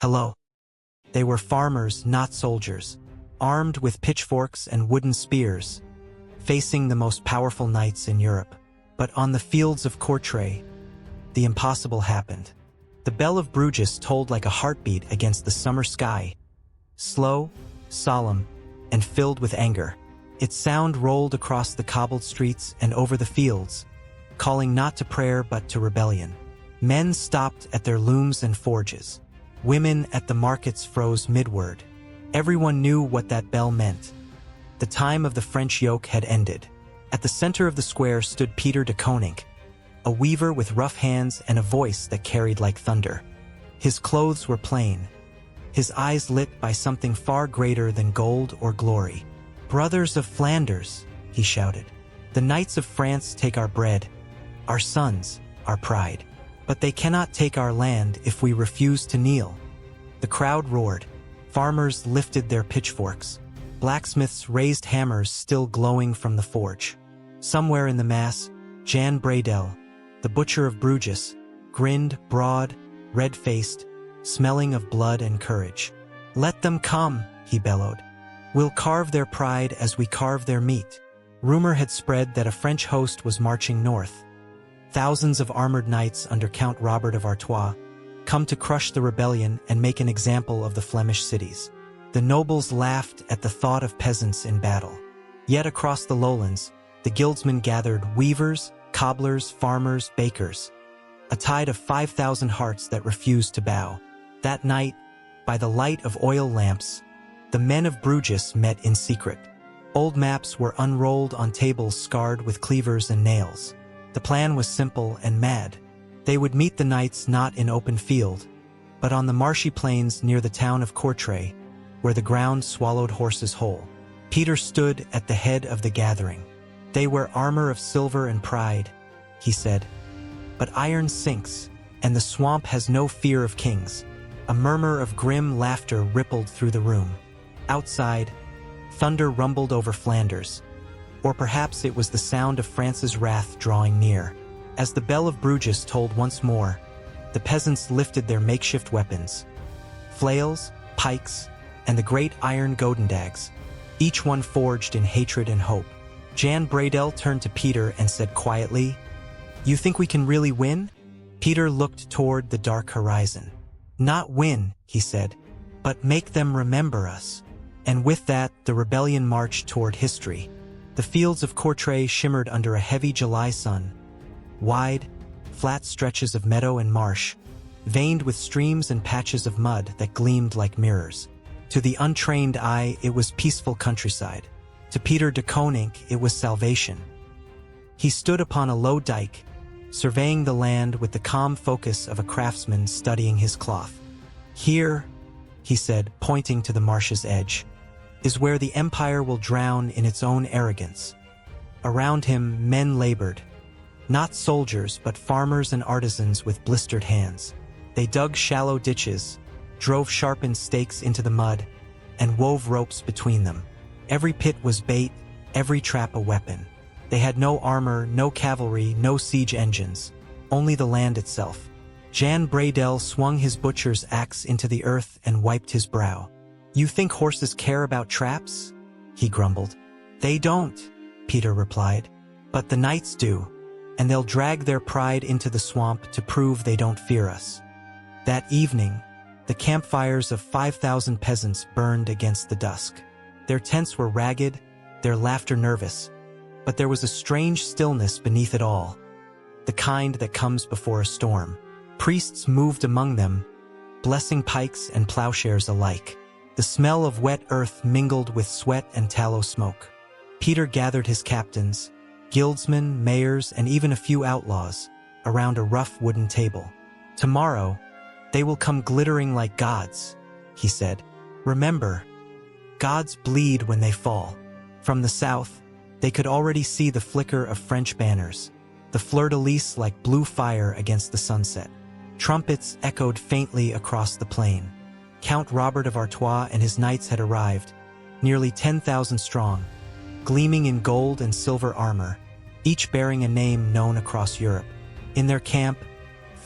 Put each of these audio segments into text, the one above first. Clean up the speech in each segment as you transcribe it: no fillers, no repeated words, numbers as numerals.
Hello. They were farmers, not soldiers, armed with pitchforks and wooden spears, facing the most powerful knights in Europe. But on the fields of Courtrai, the impossible happened. The bell of Bruises tolled like a heartbeat against the summer sky, slow, solemn, and filled with anger. Its sound rolled across the cobbled streets and over the fields, calling not to prayer but to rebellion. Men stopped at their looms and forges. Women at the markets froze midword. Everyone knew what that bell meant. The time of the French yoke had ended. At the center of the square stood Peter de Koninck, a weaver with rough hands and a voice that carried like thunder. His clothes were plain, his eyes lit by something far greater than gold or glory. "Brothers of Flanders," he shouted, "the knights of France take our bread, our sons, our pride. But they cannot take our land if we refuse to kneel." The crowd roared. Farmers lifted their pitchforks. Blacksmiths raised hammers still glowing from the forge. Somewhere in the mass, Jan Bredel, the butcher of Bruges, grinned, broad, red-faced, smelling of blood and courage. "Let them come," he bellowed. "We'll carve their pride as we carve their meat." Rumor had spread that a French host was marching north. Thousands of armored knights under Count Robert of Artois, come to crush the rebellion and make an example of the Flemish cities. The nobles laughed at the thought of peasants in battle. Yet across the lowlands, the guildsmen gathered weavers, cobblers, farmers, bakers, a tide of 5,000 hearts that refused to bow. That night, by the light of oil lamps, the men of Bruges met in secret. Old maps were unrolled on tables scarred with cleavers and nails. The plan was simple and mad. They would meet the knights not in open field, but on the marshy plains near the town of Courtrai, where the ground swallowed horses whole. Peter stood at the head of the gathering. "They wear armor of silver and pride," he said, "but iron sinks, and the swamp has no fear of kings." A murmur of grim laughter rippled through the room. Outside, thunder rumbled over Flanders, or perhaps it was the sound of France's wrath drawing near. As the bell of Bruges tolled once more, the peasants lifted their makeshift weapons, flails, pikes, and the great iron godendags, each one forged in hatred and hope. Jan Bredel turned to Peter and said quietly, "You think we can really win?" Peter looked toward the dark horizon. "Not win," he said, "but make them remember us." And with that, the rebellion marched toward history. The fields of Courtrai shimmered under a heavy July sun. Wide, flat stretches of meadow and marsh, veined with streams and patches of mud that gleamed like mirrors. To the untrained eye, it was peaceful countryside. To Peter de Koninck, it was salvation. He stood upon a low dike, surveying the land with the calm focus of a craftsman studying his cloth. "Here," he said, pointing to the marsh's edge, "is where the empire will drown in its own arrogance." Around him, men labored. Not soldiers, but farmers and artisans with blistered hands. They dug shallow ditches, drove sharpened stakes into the mud, and wove ropes between them. Every pit was bait, every trap a weapon. They had no armor, no cavalry, no siege engines, only the land itself. Jan Bredel swung his butcher's axe into the earth and wiped his brow. "You think horses care about traps?" he grumbled. "They don't," Peter replied. "But the knights do, and they'll drag their pride into the swamp to prove they don't fear us." That evening, the campfires of 5,000 peasants burned against the dusk. Their tents were ragged, their laughter nervous, but there was a strange stillness beneath it all, the kind that comes before a storm. Priests moved among them, blessing pikes and plowshares alike. The smell of wet earth mingled with sweat and tallow smoke. Peter gathered his captains, guildsmen, mayors, and even a few outlaws, around a rough wooden table. "Tomorrow, they will come glittering like gods," he said. "Remember, gods bleed when they fall." From the south, they could already see the flicker of French banners, the fleur-de-lis like blue fire against the sunset. Trumpets echoed faintly across the plain. Count Robert of Artois and his knights had arrived, nearly 10,000 strong, gleaming in gold and silver armor, each bearing a name known across Europe. In their camp,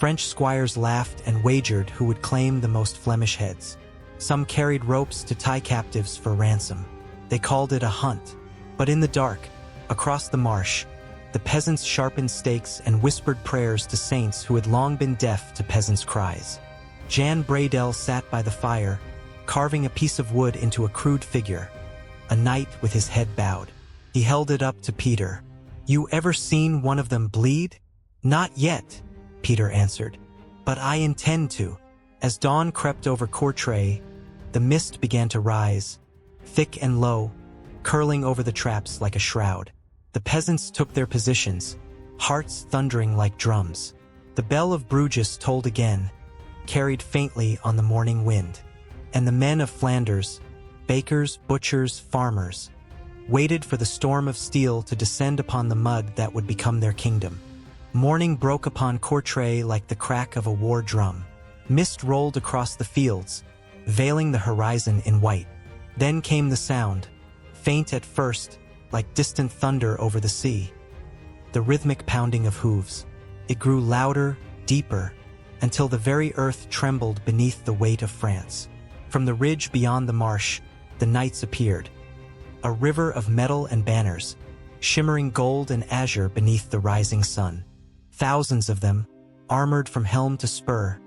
French squires laughed and wagered who would claim the most Flemish heads. Some carried ropes to tie captives for ransom. They called it a hunt. But in the dark, across the marsh, the peasants sharpened stakes and whispered prayers to saints who had long been deaf to peasants' cries. Jan Bradel sat by the fire, carving a piece of wood into a crude figure, a knight with his head bowed. He held it up to Peter. "You ever seen one of them bleed?" "Not yet," Peter answered, "but I intend to." As dawn crept over Courtrai, the mist began to rise, thick and low, curling over the traps like a shroud. The peasants took their positions, hearts thundering like drums. The bell of Bruises tolled again, carried faintly on the morning wind. And the men of Flanders, bakers, butchers, farmers, waited for the storm of steel to descend upon the mud that would become their kingdom. Morning broke upon Courtrai like the crack of a war drum. Mist rolled across the fields, veiling the horizon in white. Then came the sound, faint at first, like distant thunder over the sea. The rhythmic pounding of hooves. It grew louder, deeper, until the very earth trembled beneath the weight of France. From the ridge beyond the marsh, the knights appeared. A river of metal and banners, shimmering gold and azure beneath the rising sun. Thousands of them, armored from helm to spur,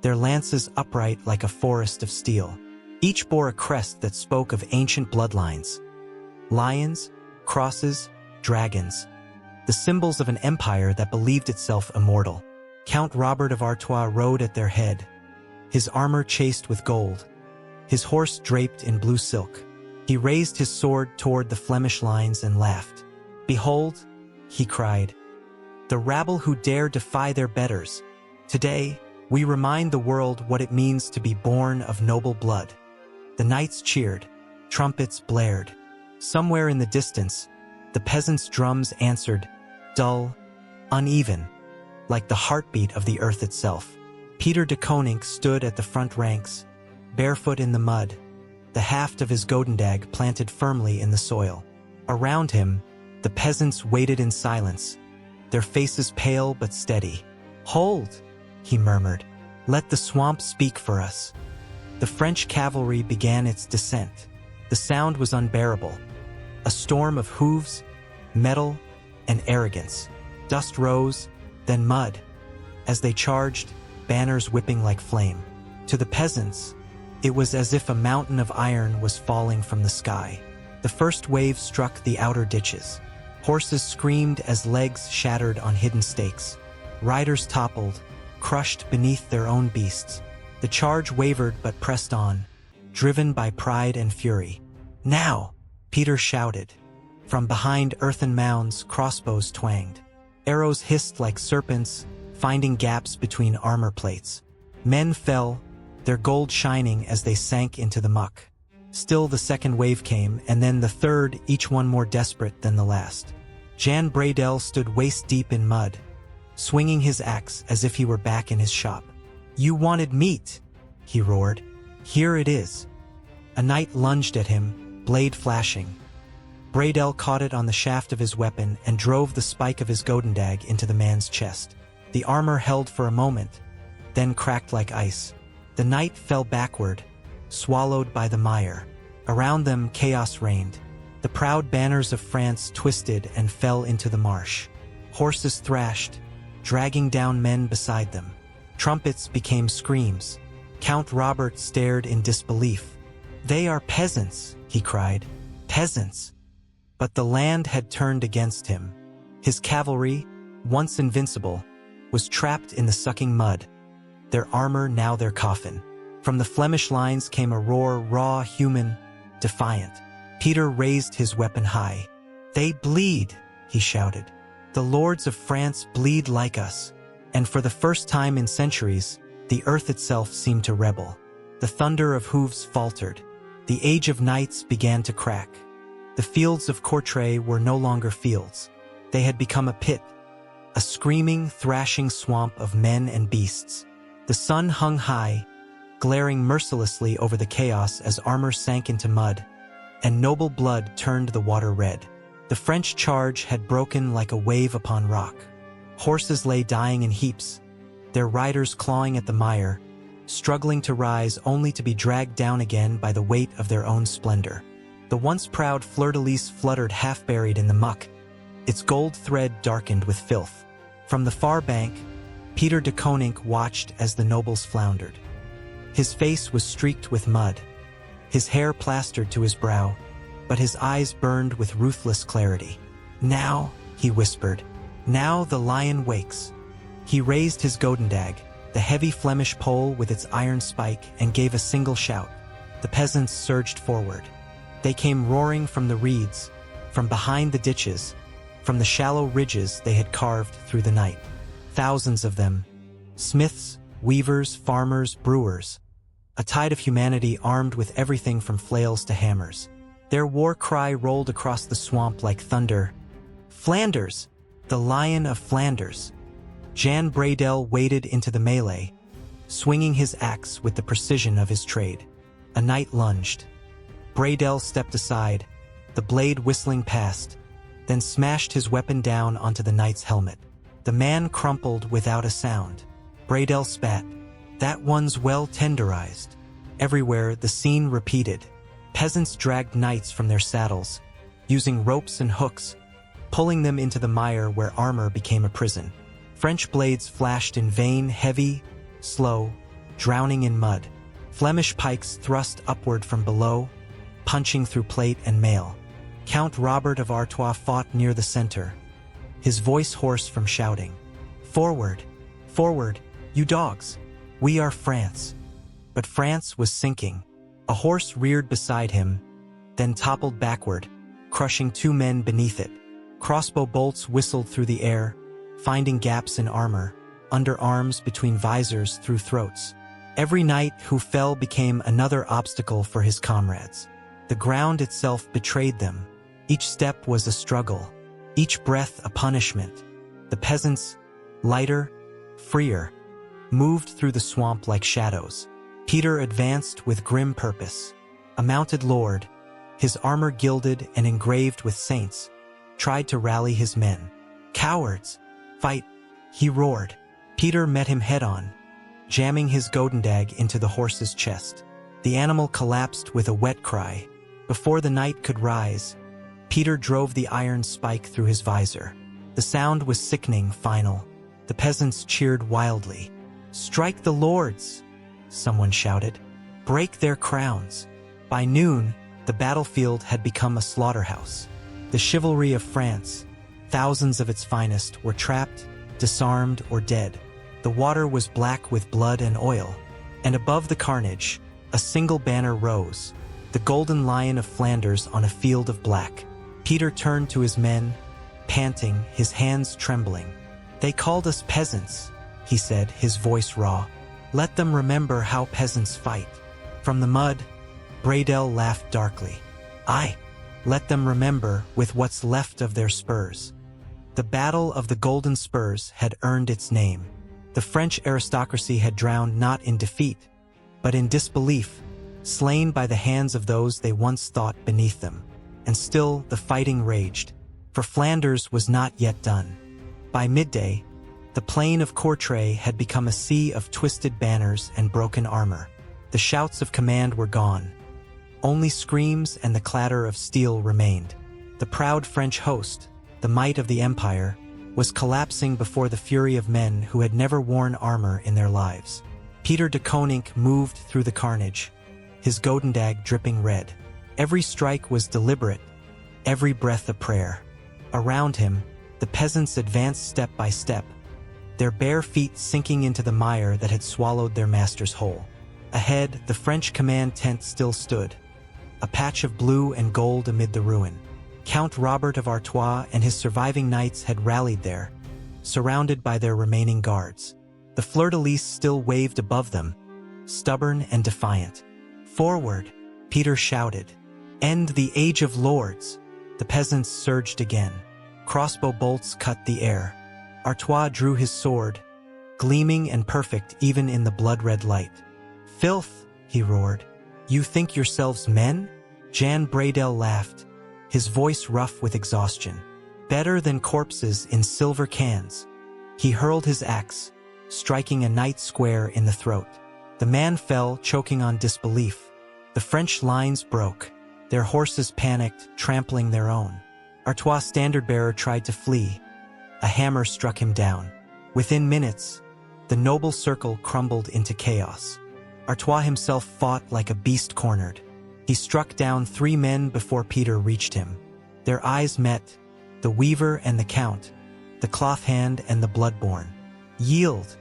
their lances upright like a forest of steel. Each bore a crest that spoke of ancient bloodlines. Lions, crosses, dragons, the symbols of an empire that believed itself immortal. Count Robert of Artois rode at their head, his armor chased with gold, his horse draped in blue silk. He raised his sword toward the Flemish lines and laughed. "Behold," he cried, "the rabble who dare defy their betters. Today, we remind the world what it means to be born of noble blood." The knights cheered, trumpets blared. Somewhere in the distance, the peasants' drums answered, dull, uneven, like the heartbeat of the earth itself. Peter de Koninck stood at the front ranks, barefoot in the mud, the haft of his godendag planted firmly in the soil. Around him, the peasants waited in silence, their faces pale but steady. "Hold," he murmured, "let the swamp speak for us." The French cavalry began its descent. The sound was unbearable, a storm of hooves, metal, and arrogance. Dust rose, then mud, as they charged, banners whipping like flame. To the peasants, it was as if a mountain of iron was falling from the sky. The first wave struck the outer ditches. Horses screamed as legs shattered on hidden stakes. Riders toppled, crushed beneath their own beasts. The charge wavered but pressed on, driven by pride and fury. "Now!" Peter shouted. From behind earthen mounds, crossbows twanged. Arrows hissed like serpents, finding gaps between armor plates. Men fell, their gold shining as they sank into the muck. Still the second wave came, and then the third, each one more desperate than the last. Jan Bradel stood waist-deep in mud, swinging his axe as if he were back in his shop. "You wanted meat," he roared. "Here it is." A knight lunged at him, blade flashing. Bradel caught it on the shaft of his weapon and drove the spike of his godendag into the man's chest. The armor held for a moment, then cracked like ice. The knight fell backward, swallowed by the mire. Around them chaos reigned. The proud banners of France twisted and fell into the marsh. Horses thrashed, dragging down men beside them. Trumpets became screams. Count Robert stared in disbelief. "They are peasants," he cried. "Peasants." But the land had turned against him. His cavalry, once invincible, was trapped in the sucking mud, their armor now their coffin. From the Flemish lines came a roar, raw, human, defiant. Peter raised his weapon high. "They bleed," he shouted. "The lords of France bleed like us." And for the first time in centuries, the earth itself seemed to rebel. The thunder of hooves faltered. The age of knights began to crack. The fields of Courtrai were no longer fields. They had become a pit, a screaming, thrashing swamp of men and beasts. The sun hung high, glaring mercilessly over the chaos as armor sank into mud, and noble blood turned the water red. The French charge had broken like a wave upon rock. Horses lay dying in heaps, their riders clawing at the mire, struggling to rise only to be dragged down again by the weight of their own splendor. The once proud fleur-de-lis fluttered half-buried in the muck, its gold thread darkened with filth. From the far bank, Peter de Koninck watched as the nobles floundered. His face was streaked with mud, his hair plastered to his brow, but his eyes burned with ruthless clarity. "Now," he whispered, "now the lion wakes." He raised his godendag, the heavy Flemish pole with its iron spike, and gave a single shout. The peasants surged forward. They came roaring from the reeds, from behind the ditches, from the shallow ridges they had carved through the night. Thousands of them, smiths, weavers, farmers, brewers, a tide of humanity armed with everything from flails to hammers. Their war cry rolled across the swamp like thunder. "Flanders! The Lion of Flanders!" Jan Breydel waded into the melee, swinging his axe with the precision of his trade. A knight lunged. Breydel stepped aside, the blade whistling past, then smashed his weapon down onto the knight's helmet. The man crumpled without a sound. Breydel spat. "That one's well tenderized." Everywhere, the scene repeated. Peasants dragged knights from their saddles, using ropes and hooks, pulling them into the mire where armor became a prison. French blades flashed in vain, heavy, slow, drowning in mud. Flemish pikes thrust upward from below, punching through plate and mail. Count Robert of Artois fought near the center, his voice hoarse from shouting. "Forward! Forward, you dogs! We are France!" But France was sinking. A horse reared beside him, then toppled backward, crushing two men beneath it. Crossbow bolts whistled through the air, finding gaps in armor, under arms, between visors, through throats. Every knight who fell became another obstacle for his comrades. The ground itself betrayed them. Each step was a struggle, each breath a punishment. The peasants, lighter, freer, moved through the swamp like shadows. Peter advanced with grim purpose. A mounted lord, his armor gilded and engraved with saints, tried to rally his men. "Cowards! Fight!" he roared. Peter met him head-on, jamming his godendag into the horse's chest. The animal collapsed with a wet cry. Before the knight could rise, Peter drove the iron spike through his visor. The sound was sickening, final. The peasants cheered wildly. "Strike the lords!" someone shouted. "Break their crowns!" By noon, the battlefield had become a slaughterhouse. The chivalry of France, thousands of its finest, were trapped, disarmed, or dead. The water was black with blood and oil, and above the carnage, a single banner rose, the Golden Lion of Flanders on a field of black. Peter turned to his men, panting, his hands trembling. "They called us peasants," he said, his voice raw. "Let them remember how peasants fight." From the mud, Breydel laughed darkly. "Aye, let them remember with what's left of their spurs." The Battle of the Golden Spurs had earned its name. The French aristocracy had drowned not in defeat, but in disbelief, slain by the hands of those they once thought beneath them. And still the fighting raged, for Flanders was not yet done. By midday, the plain of Courtrai had become a sea of twisted banners and broken armor. The shouts of command were gone. Only screams and the clatter of steel remained. The proud French host, the might of the empire, was collapsing before the fury of men who had never worn armor in their lives. Peter de Koninck moved through the carnage, his godendag dripping red. Every strike was deliberate, every breath a prayer. Around him, the peasants advanced step by step, their bare feet sinking into the mire that had swallowed their masters whole. Ahead, the French command tent still stood, a patch of blue and gold amid the ruin. Count Robert of Artois and his surviving knights had rallied there, surrounded by their remaining guards. The fleur-de-lis still waved above them, stubborn and defiant. "Forward!" Peter shouted. "End the age of lords!" The peasants surged again. Crossbow bolts cut the air. Artois drew his sword, gleaming and perfect even in the blood-red light. "Filth!" he roared. "You think yourselves men?" Jan Breydel laughed, his voice rough with exhaustion. "Better than corpses in silver cans." He hurled his axe, striking a knight square in the throat. The man fell, choking on disbelief. The French lines broke. Their horses panicked, trampling their own. Artois' standard-bearer tried to flee. A hammer struck him down. Within minutes, the noble circle crumbled into chaos. Artois himself fought like a beast cornered. He struck down 3 men before Peter reached him. Their eyes met, the weaver and the count, the cloth hand and the bloodborne. "Yield,"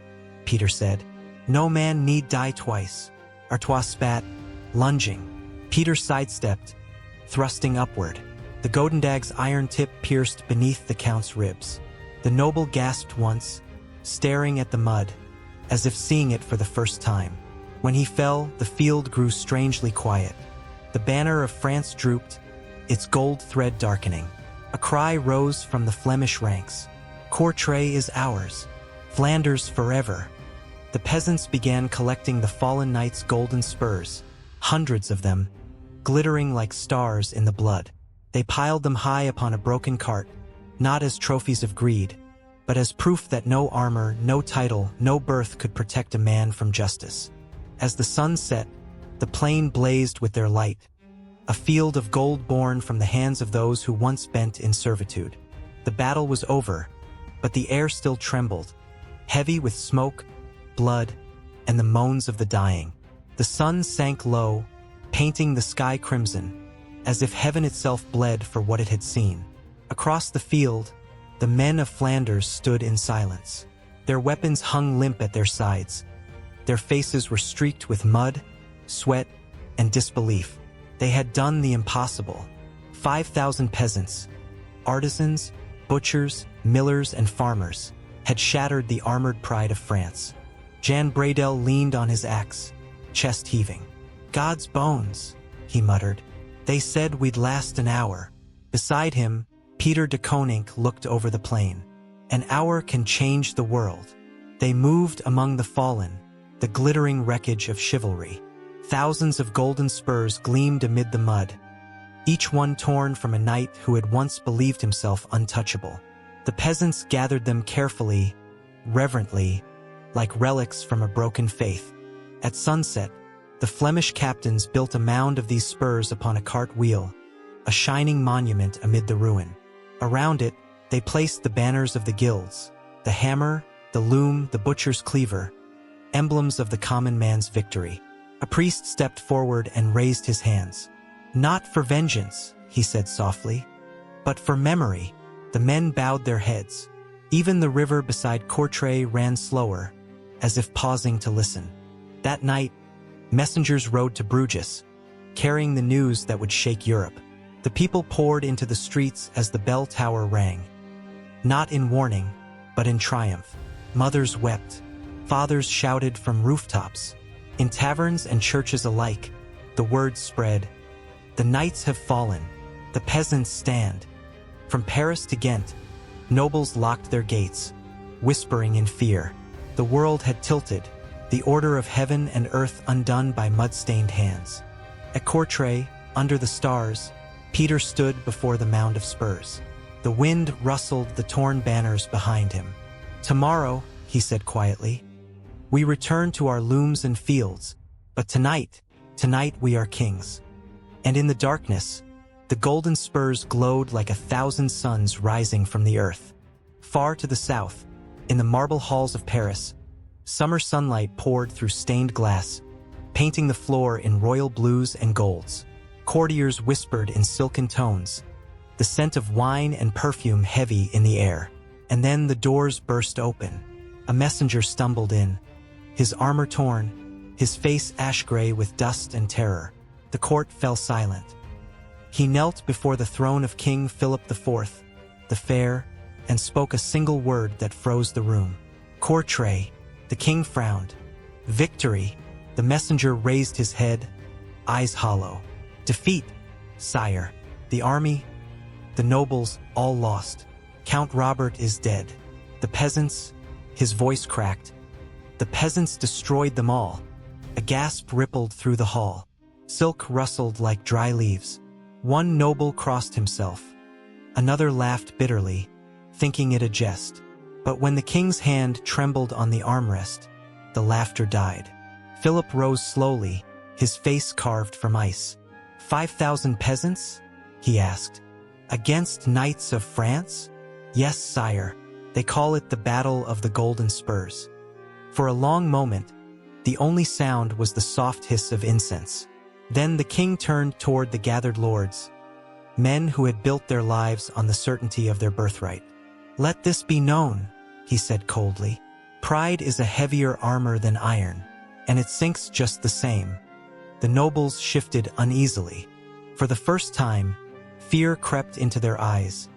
Peter said. "No man need die twice." Artois spat, lunging. Peter sidestepped, thrusting upward. The Godendag's iron tip pierced beneath the count's ribs. The noble gasped once, staring at the mud, as if seeing it for the first time. When he fell, the field grew strangely quiet. The banner of France drooped, its gold thread darkening. A cry rose from the Flemish ranks. "Courtrai is ours. Flanders forever." The peasants began collecting the fallen knight's golden spurs, hundreds of them, glittering like stars in the blood. They piled them high upon a broken cart, not as trophies of greed, but as proof that no armor, no title, no birth could protect a man from justice. As the sun set, the plain blazed with their light, a field of gold born from the hands of those who once bent in servitude. The battle was over, but the air still trembled, heavy with smoke, blood, and the moans of the dying. The sun sank low, painting the sky crimson, as if heaven itself bled for what it had seen. Across the field, the men of Flanders stood in silence. Their weapons hung limp at their sides. Their faces were streaked with mud, sweat, and disbelief. They had done the impossible. 5,000 peasants, artisans, butchers, millers, and farmers had shattered the armored pride of France. Jan Bradel leaned on his axe, chest heaving. "God's bones," he muttered. "They said we'd last an hour." Beside him, Peter de Koninck looked over the plain. "An hour can change the world." They moved among the fallen, the glittering wreckage of chivalry. Thousands of golden spurs gleamed amid the mud, each one torn from a knight who had once believed himself untouchable. The peasants gathered them carefully, reverently, like relics from a broken faith. At sunset, the Flemish captains built a mound of these spurs upon a cart wheel, a shining monument amid the ruin. Around it, they placed the banners of the guilds, the hammer, the loom, the butcher's cleaver, emblems of the common man's victory. A priest stepped forward and raised his hands. "Not for vengeance," he said softly, "but for memory." The men bowed their heads. Even the river beside Courtrai ran slower, as if pausing to listen. That night, messengers rode to Bruises, carrying the news that would shake Europe. The people poured into the streets as the bell tower rang. Not in warning, but in triumph. Mothers wept. Fathers shouted from rooftops. In taverns and churches alike, the word spread. The knights have fallen. The peasants stand. From Paris to Ghent, nobles locked their gates, whispering in fear. The world had tilted, the order of heaven and earth undone by mud-stained hands. At Courtrai, under the stars, Peter stood before the mound of spurs. The wind rustled the torn banners behind him. "Tomorrow," he said quietly, "we return to our looms and fields, but tonight we are kings." And in the darkness, the golden spurs glowed like 1,000 suns rising from the earth. Far to the south, in the marble halls of Paris, summer sunlight poured through stained glass, painting the floor in royal blues and golds. Courtiers whispered in silken tones, the scent of wine and perfume heavy in the air. And then the doors burst open. A messenger stumbled in, his armor torn, his face ash-gray with dust and terror. The court fell silent. He knelt before the throne of King Philip IV, the Fair, and spoke a single word that froze the room. "Courtrai." The king frowned. "Victory." The messenger raised his head, eyes hollow. "Defeat, sire. The army, the nobles, all lost. Count Robert is dead. The peasants," his voice cracked, "the peasants destroyed them all." A gasp rippled through the hall. Silk rustled like dry leaves. One noble crossed himself. Another laughed bitterly, thinking it a jest. But when the king's hand trembled on the armrest, the laughter died. Philip rose slowly, his face carved from ice. 5,000 peasants? He asked. Against knights of France? Yes, sire. They call it the Battle of the Golden Spurs. For a long moment, the only sound was the soft hiss of incense. Then the king turned toward the gathered lords, men who had built their lives on the certainty of their birthright. Let this be known, he said coldly. Pride is a heavier armor than iron, and it sinks just the same. The nobles shifted uneasily. For the first time, fear crept into their eyes.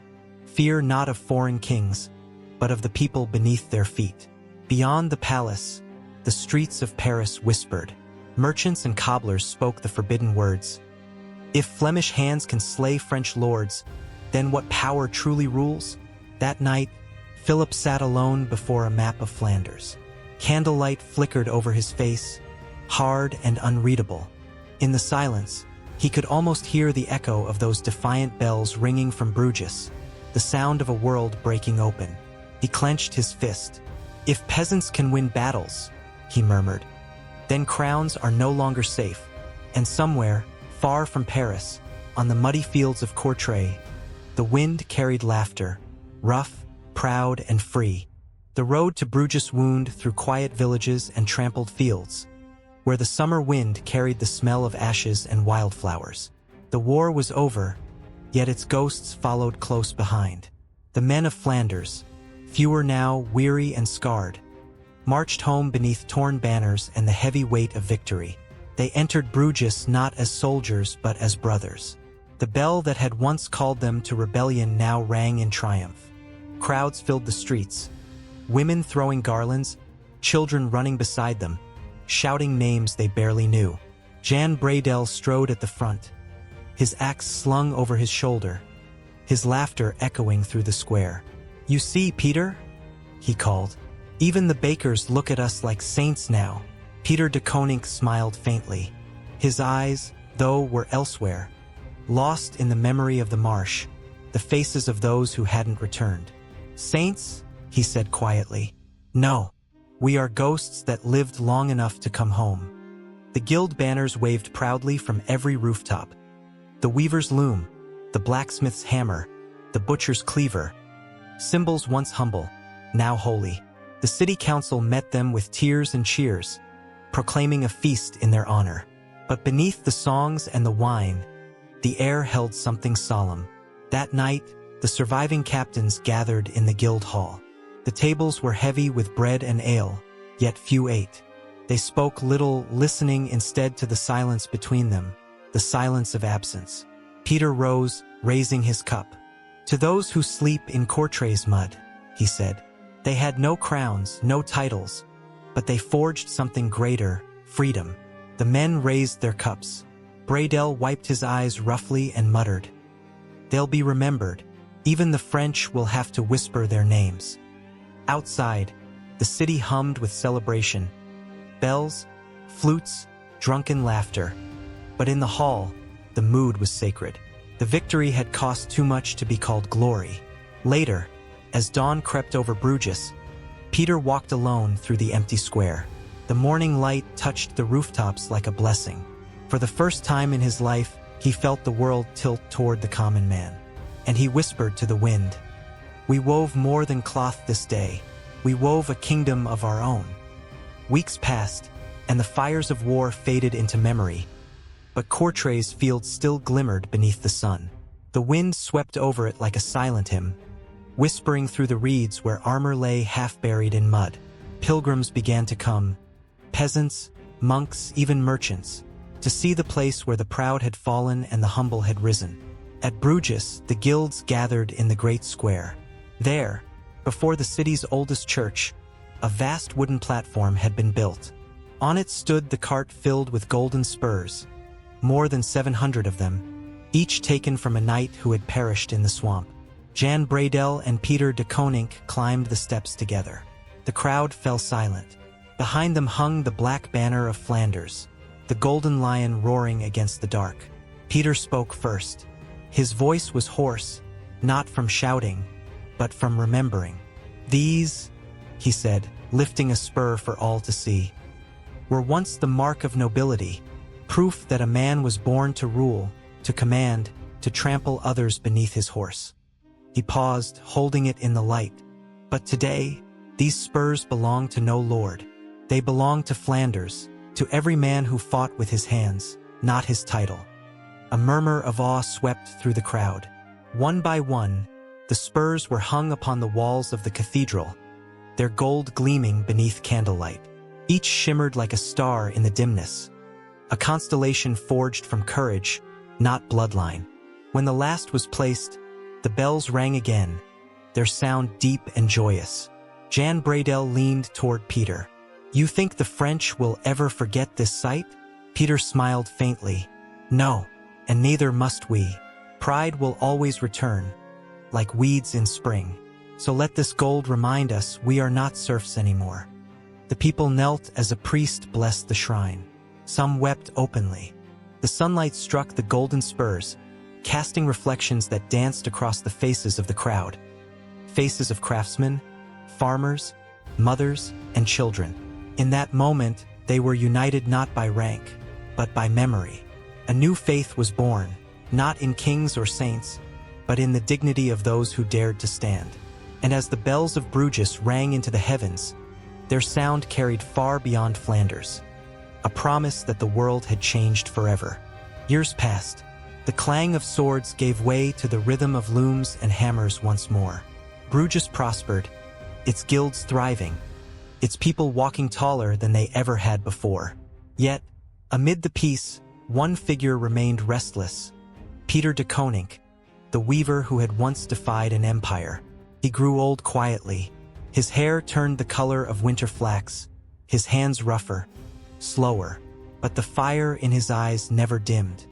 Fear not of foreign kings, but of the people beneath their feet. Beyond the palace, the streets of Paris whispered. Merchants and cobblers spoke the forbidden words. If Flemish hands can slay French lords, then what power truly rules? That night, Philip sat alone before a map of Flanders. Candlelight flickered over his face, hard and unreadable. In the silence, he could almost hear the echo of those defiant bells ringing from Bruises, the sound of a world breaking open. He clenched his fist. If peasants can win battles, he murmured, then crowns are no longer safe. And somewhere, far from Paris, on the muddy fields of Courtrai, the wind carried laughter, rough, proud, and free. The road to Bruges wound through quiet villages and trampled fields, where the summer wind carried the smell of ashes and wildflowers. The war was over, yet its ghosts followed close behind. The men of Flanders, fewer now, weary and scarred, marched home beneath torn banners and the heavy weight of victory. They entered Bruges not as soldiers but as brothers. The bell that had once called them to rebellion now rang in triumph. Crowds filled the streets, women throwing garlands, children running beside them, shouting names they barely knew. Jan Bradel strode at the front, his axe slung over his shoulder, his laughter echoing through the square. You see, Peter? He called. Even the bakers look at us like saints now. Peter de Koninck smiled faintly. His eyes, though, were elsewhere, lost in the memory of the marsh, the faces of those who hadn't returned. Saints? He said quietly. No, we are ghosts that lived long enough to come home. The guild banners waved proudly from every rooftop. The weaver's loom, the blacksmith's hammer, the butcher's cleaver, symbols once humble, now holy. The city council met them with tears and cheers, proclaiming a feast in their honor. But beneath the songs and the wine, the air held something solemn. That night, the surviving captains gathered in the guild hall. The tables were heavy with bread and ale, yet few ate. They spoke little, listening instead to the silence between them, the silence of absence. Peter rose, raising his cup. To those who sleep in Courtrai's mud, he said. They had no crowns, no titles, but they forged something greater, freedom. The men raised their cups. Bradel wiped his eyes roughly and muttered, They'll be remembered. Even the French will have to whisper their names. Outside, the city hummed with celebration. Bells, flutes, drunken laughter. But in the hall, the mood was sacred. The victory had cost too much to be called glory. Later, as dawn crept over Bruges, Peter walked alone through the empty square. The morning light touched the rooftops like a blessing. For the first time in his life, he felt the world tilt toward the common man. And he whispered to the wind, We wove more than cloth this day. We wove a kingdom of our own. Weeks passed, and the fires of war faded into memory. But Courtrai's field still glimmered beneath the sun. The wind swept over it like a silent hymn, whispering through the reeds where armor lay half-buried in mud. Pilgrims began to come, peasants, monks, even merchants, to see the place where the proud had fallen and the humble had risen. At Bruges, the guilds gathered in the great square. There, before the city's oldest church, a vast wooden platform had been built. On it stood the cart filled with golden spurs, more than 700 of them, each taken from a knight who had perished in the swamp. Jan Bradel and Peter de Koninck climbed the steps together. The crowd fell silent. Behind them hung the black banner of Flanders, the golden lion roaring against the dark. Peter spoke first. His voice was hoarse, not from shouting, but from remembering. These, he said, lifting a spur for all to see, were once the mark of nobility, proof that a man was born to rule, to command, to trample others beneath his horse. He paused, holding it in the light. But today, these spurs belong to no lord. They belong to Flanders, to every man who fought with his hands, not his title. A murmur of awe swept through the crowd. One by one, the spurs were hung upon the walls of the cathedral, their gold gleaming beneath candlelight. Each shimmered like a star in the dimness, a constellation forged from courage, not bloodline. When the last was placed, the bells rang again, their sound deep and joyous. Jan Bradel leaned toward Peter. "You think the French will ever forget this sight?" Peter smiled faintly. "No, and neither must we. Pride will always return, like weeds in spring. So let this gold remind us we are not serfs anymore." The people knelt as a priest blessed the shrine. Some wept openly. The sunlight struck the golden spurs, casting reflections that danced across the faces of the crowd. Faces of craftsmen, farmers, mothers, and children. In that moment, they were united not by rank, but by memory. A new faith was born, not in kings or saints, but in the dignity of those who dared to stand. And as the bells of Bruises rang into the heavens, their sound carried far beyond Flanders, a promise that the world had changed forever. Years passed. The clang of swords gave way to the rhythm of looms and hammers once more. Bruises prospered, its guilds thriving, its people walking taller than they ever had before. Yet, amid the peace, one figure remained restless: Peter de Koninck, the weaver who had once defied an empire. He grew old quietly. His hair turned the color of winter flax, his hands rougher, slower, but the fire in his eyes never dimmed.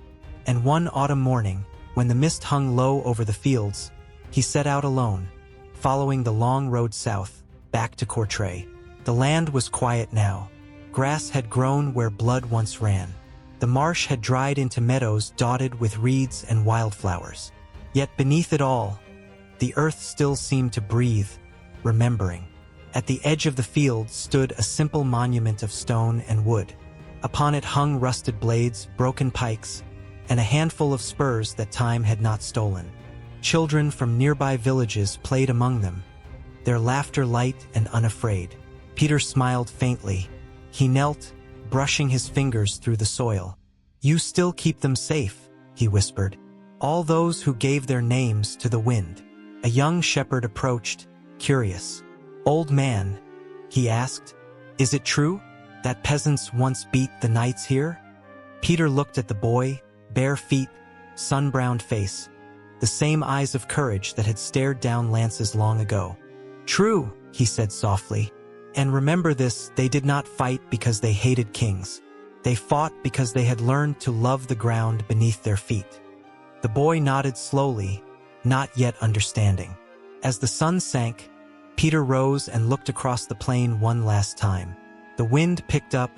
And one autumn morning, when the mist hung low over the fields, he set out alone, following the long road south, back to Courtrai. The land was quiet now. Grass had grown where blood once ran. The marsh had dried into meadows dotted with reeds and wildflowers. Yet beneath it all, the earth still seemed to breathe, remembering. At the edge of the field stood a simple monument of stone and wood. Upon it hung rusted blades, broken pikes, and a handful of spurs that time had not stolen. Children from nearby villages played among them, their laughter light and unafraid. Peter smiled faintly. He knelt, brushing his fingers through the soil. "You still keep them safe," he whispered. "All those who gave their names to the wind." A young shepherd approached, curious. "Old man," he asked, "is it true that peasants once beat the knights here?" Peter looked at the boy, bare feet, sun-browned face, the same eyes of courage that had stared down lances long ago. "True," he said softly. "And remember this, they did not fight because they hated kings. They fought because they had learned to love the ground beneath their feet." The boy nodded slowly, not yet understanding. As the sun sank, Peter rose and looked across the plain one last time. The wind picked up,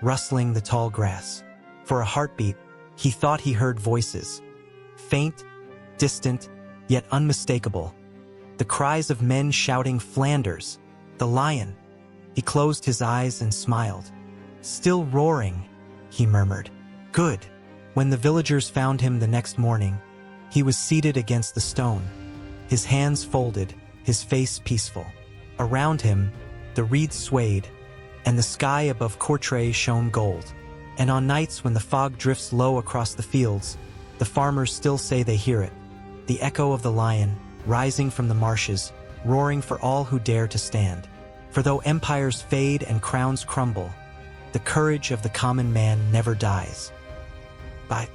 rustling the tall grass. For a heartbeat, he thought he heard voices. Faint, distant, yet unmistakable. The cries of men shouting, "Flanders! The lion!" He closed his eyes and smiled. "Still roaring," he murmured. "Good." When the villagers found him the next morning, he was seated against the stone, his hands folded, his face peaceful. Around him, the reeds swayed, and the sky above Courtrai shone gold. And on nights when the fog drifts low across the fields, the farmers still say they hear it, the echo of the lion, rising from the marshes, roaring for all who dare to stand. For though empires fade and crowns crumble, the courage of the common man never dies. Bye.